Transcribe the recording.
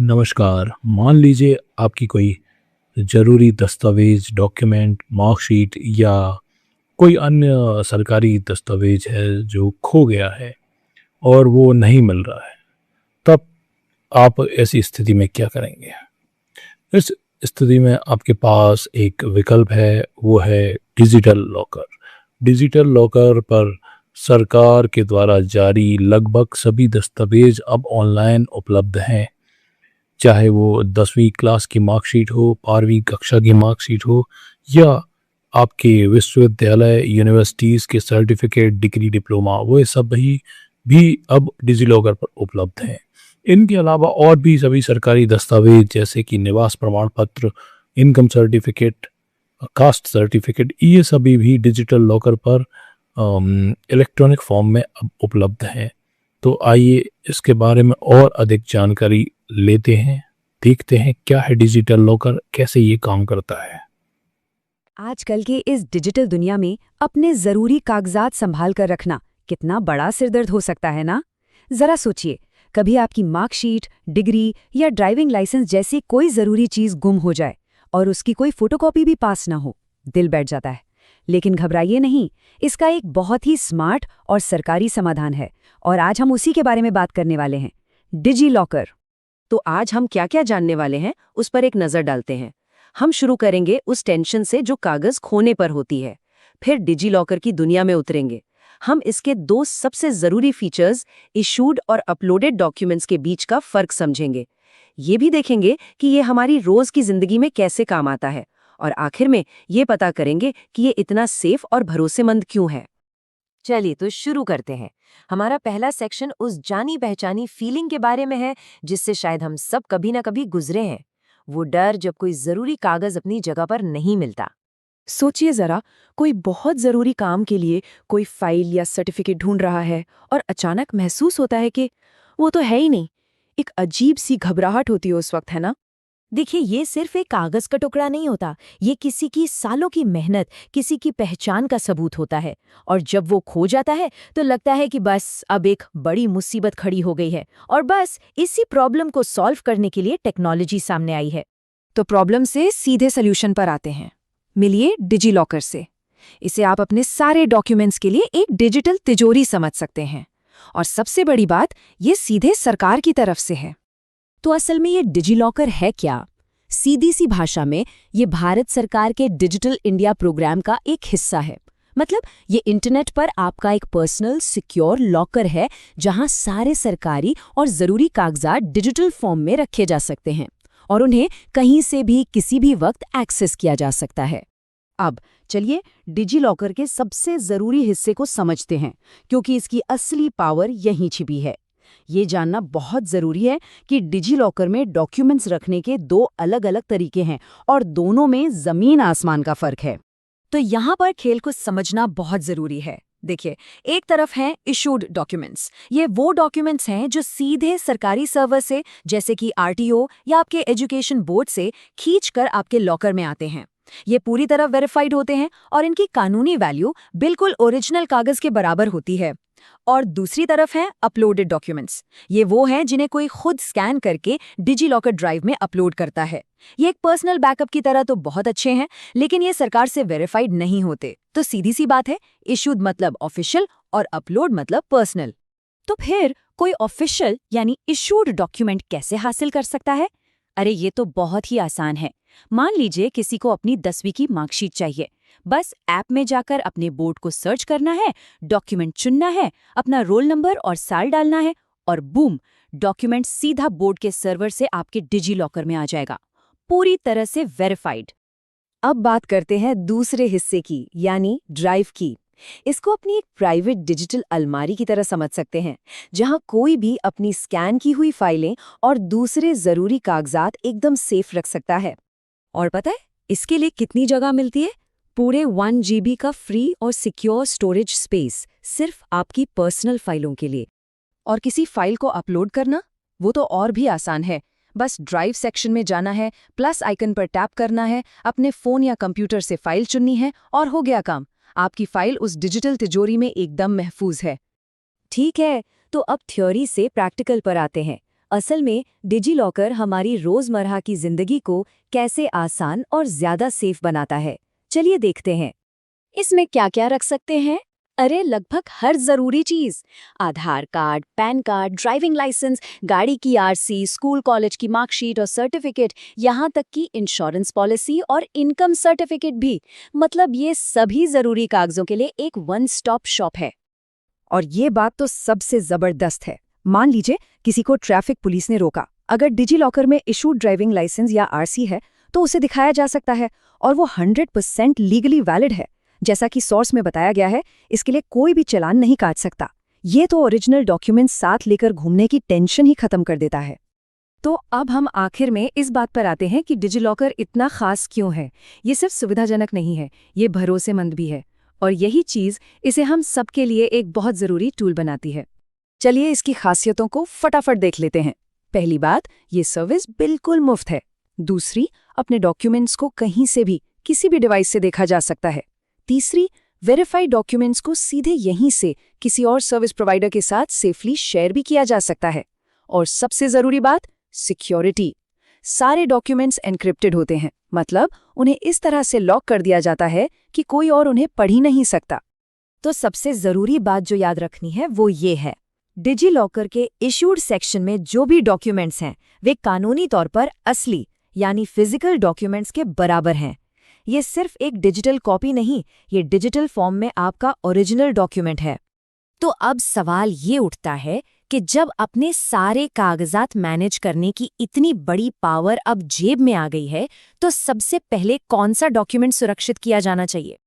नमस्कार। मान लीजिए आपकी कोई ज़रूरी दस्तावेज़, डॉक्यूमेंट, मार्कशीट या कोई अन्य सरकारी दस्तावेज़ है जो खो गया है और वो नहीं मिल रहा है। तब आप ऐसी स्थिति में क्या करेंगे? इस स्थिति में आपके पास एक विकल्प है, वो है डिजिटल लॉकर। डिजिटल लॉकर पर सरकार के द्वारा जारी लगभग सभी दस्तावेज़ अब ऑनलाइन उपलब्ध हैं। चाहे वो 10वीं क्लास की मार्कशीट हो, 12वीं कक्षा की मार्कशीट हो या आपके विश्वविद्यालय, यूनिवर्सिटीज़ के सर्टिफ़िकेट, डिग्री, डिप्लोमा, वो सब भी अब डिजिलॉकर पर उपलब्ध हैं। इनके अलावा और भी सभी सरकारी दस्तावेज़ जैसे कि निवास प्रमाण पत्र, इनकम सर्टिफ़िकेट, कास्ट सर्टिफ़िकेट, ये सभी भी डिजिटल लॉकर पर इलेक्ट्रॉनिक फॉर्म में अब उपलब्ध हैं। तो आइए इसके बारे में और अधिक जानकारी लेते हैं, देखते हैं क्या है डिजिटल लॉकर, कैसे ये काम करता है। आजकल के इस डिजिटल दुनिया में अपने जरूरी कागजात संभाल कर रखना कितना बड़ा सिरदर्द हो सकता है ना। जरा सोचिए, कभी आपकी मार्कशीट, डिग्री या ड्राइविंग लाइसेंस जैसी कोई जरूरी चीज गुम हो जाए और उसकी कोई फोटोकॉपी भी पास ना हो, दिल बैठ जाता है। लेकिन घबराइए नहीं, इसका एक बहुत ही स्मार्ट और सरकारी समाधान है और आज हम उसी के बारे में बात करने वाले हैं, डिजी लॉकर। तो आज हम क्या क्या जानने वाले हैं उस पर एक नजर डालते हैं। हम शुरू करेंगे उस टेंशन से जो कागज खोने पर होती है, फिर डिजी लॉकर की दुनिया में उतरेंगे। हम इसके दो सबसे जरूरी फीचर्स, इशूड और अपलोडेड डॉक्यूमेंट्स के बीच का फर्क समझेंगे। ये भी देखेंगे कि ये हमारी रोज की जिंदगी में कैसे काम आता है, और आखिर में ये पता करेंगे कि ये इतना सेफ और भरोसेमंद क्यों है। चलिए तो शुरू करते हैं। हमारा पहला सेक्शन उस जानी पहचानी फीलिंग के बारे में है जिससे शायद हम सब कभी ना कभी गुजरे हैं। वो डर जब कोई जरूरी कागज अपनी जगह पर नहीं मिलता। सोचिए जरा, कोई बहुत जरूरी काम के लिए कोई फाइल या सर्टिफिकेट ढूंढ रहा है और अचानक महसूस होता है कि वो तो है ही नहीं। एक अजीब सी घबराहट होती है उस वक्त, है ना। देखिए, ये सिर्फ एक कागज का टुकड़ा नहीं होता, ये किसी की सालों की मेहनत, किसी की पहचान का सबूत होता है। और जब वो खो जाता है तो लगता है कि बस अब एक बड़ी मुसीबत खड़ी हो गई है, और बस इसी प्रॉब्लम को सॉल्व करने के लिए टेक्नोलॉजी सामने आई है। तो प्रॉब्लम से सीधे सोल्यूशन पर आते हैं। मिलिए डिजी लॉकर से। इसे आप अपने सारे डॉक्यूमेंट्स के लिए एक डिजिटल तिजोरी समझ सकते हैं। और सबसे बड़ी बात, ये सीधे सरकार की तरफ से है। तो असल में ये डिजिलॉकर है क्या? सीधी सी भाषा में ये भारत सरकार के डिजिटल इंडिया प्रोग्राम का एक हिस्सा है। मतलब ये इंटरनेट पर आपका एक पर्सनल सिक्योर लॉकर है जहां सारे सरकारी और जरूरी कागजात डिजिटल फॉर्म में रखे जा सकते हैं और उन्हें कहीं से भी किसी भी वक्त एक्सेस किया जा सकता है। अब चलिए डिजिलॉकर के सबसे जरूरी हिस्से को समझते हैं, क्योंकि इसकी असली पावर यहीं छिपी है। ये जानना बहुत जरूरी है कि डिजिलॉकर में डॉक्यूमेंट्स रखने के दो अलग-अलग तरीके हैं और दोनों में जमीन आसमान का फर्क है। तो यहाँ पर खेल को समझना बहुत जरूरी है। देखिए, एक तरफ हैं इशूड डॉक्यूमेंट्स। ये वो डॉक्यूमेंट्स हैं जो सीधे सरकारी सर्वर से, जैसे कि आरटीओ या आपके एजुकेशन बोर्ड से खींचकर आपके लॉकर में आते हैं। ये पूरी तरह वेरीफाइड होते हैं और इनकी कानूनी वैल्यू बिल्कुल ओरिजिनल कागज के बराबर होती है। और दूसरी तरफ हैं अपलोडेड डॉक्यूमेंट्स। ये वो हैं जिन्हें कोई खुद स्कैन करके डिजिलॉकर ड्राइव में अपलोड करता है। ये एक पर्सनल बैकअप की तरह तो बहुत अच्छे हैं, लेकिन ये सरकार से वेरीफाइड नहीं होते। तो सीधी सी बात है, इशूड मतलब ऑफिशियल और अपलोड मतलब पर्सनल। तो फिर कोई ऑफिशियल यानी इशूड डॉक्यूमेंट कैसे हासिल कर सकता है? अरे ये तो बहुत ही आसान है। मान लीजिए किसी को अपनी 10वीं की मार्कशीट चाहिए। बस ऐप में जाकर अपने बोर्ड को सर्च करना है, डॉक्यूमेंट चुनना है, अपना रोल नंबर और साल डालना है, और बूम, डॉक्यूमेंट सीधा बोर्ड के सर्वर से आपके डिजी लॉकर में आ जाएगा, पूरी तरह से वेरीफाइड। अब बात करते हैं दूसरे हिस्से की, यानी ड्राइव की। इसको अपनी एक प्राइवेट डिजिटल अलमारी की तरह समझ सकते हैं, जहां कोई भी अपनी स्कैन की हुई फाइलें और दूसरे जरूरी कागजात एकदम सेफ रख सकता है। और पता है इसके लिए कितनी जगह मिलती है? पूरे 1 GB का फ्री और सिक्योर स्टोरेज स्पेस, सिर्फ आपकी पर्सनल फाइलों के लिए। और किसी फाइल को अपलोड करना, वो तो और भी आसान है। बस ड्राइव सेक्शन में जाना है, प्लस आइकन पर टैप करना है, अपने फ़ोन या कंप्यूटर से फाइल चुननी है और हो गया काम। आपकी फाइल उस डिजिटल तिजोरी में एकदम महफूज है। ठीक है, तो अब थ्योरी से प्रैक्टिकल पर आते हैं। असल में डिजिलॉकर हमारी रोजमर्रा की जिंदगी को कैसे आसान और ज्यादा सेफ बनाता है, चलिए देखते हैं। इसमें क्या क्या रख सकते हैं? अरे लगभग हर जरूरी चीज, Aadhaar card, PAN card, driving licence, गाड़ी की आरसी, स्कूल कॉलेज की मार्कशीट और सर्टिफिकेट, यहाँ तक कि इंश्योरेंस पॉलिसी और इनकम सर्टिफिकेट भी। मतलब ये सभी जरूरी कागजों के लिए एक वन स्टॉप शॉप है। और ये बात तो सबसे जबरदस्त है। मान लीजिए किसी को ट्रैफिक पुलिस ने रोका, अगर डिजिलॉकर में इशूड ड्राइविंग लाइसेंस या आरसी है तो उसे दिखाया जा सकता है और वो 100% लीगली वैलिड है। जैसा कि सोर्स में बताया गया है, इसके लिए कोई भी चालान नहीं काट सकता। ये तो ओरिजिनल डॉक्यूमेंट्स साथ लेकर घूमने की टेंशन ही खत्म कर देता है। तो अब हम आखिर में इस बात पर आते हैं कि डिजिलॉकर इतना खास क्यों है। ये सिर्फ सुविधाजनक नहीं है, ये भरोसेमंद भी है। और यही चीज इसे हम सबके लिए एक बहुत जरूरी टूल बनाती है। चलिए इसकी खासियतों को फटाफट देख लेते हैं। पहली बात, ये सर्विस बिल्कुल मुफ्त है। दूसरी, अपने डॉक्यूमेंट्स को कहीं से भी किसी भी डिवाइस से देखा जा सकता है। तीसरी, वेरीफाइड डॉक्यूमेंट्स को सीधे यहीं से किसी और सर्विस प्रोवाइडर के साथ सेफली शेयर भी किया जा सकता है। और सबसे जरूरी बात, सिक्योरिटी। सारे डॉक्यूमेंट्स एन्क्रिप्टेड होते हैं, मतलब उन्हें इस तरह से लॉक कर दिया जाता है कि कोई और उन्हें पढ़ ही नहीं सकता। तो सबसे जरूरी बात जो याद रखनी है वो ये है, डिजिलॉकर के इशूड सेक्शन में जो भी डॉक्यूमेंट्स हैं वे कानूनी तौर पर असली यानी फिजिकल डॉक्यूमेंट्स के बराबर हैं। ये सिर्फ एक डिजिटल कॉपी नहीं, ये डिजिटल फॉर्म में आपका ओरिजिनल डॉक्यूमेंट है। तो अब सवाल ये उठता है कि जब अपने सारे कागजात मैनेज करने की इतनी बड़ी पावर अब जेब में आ गई है, तो सबसे पहले कौन सा डॉक्यूमेंट सुरक्षित किया जाना चाहिए?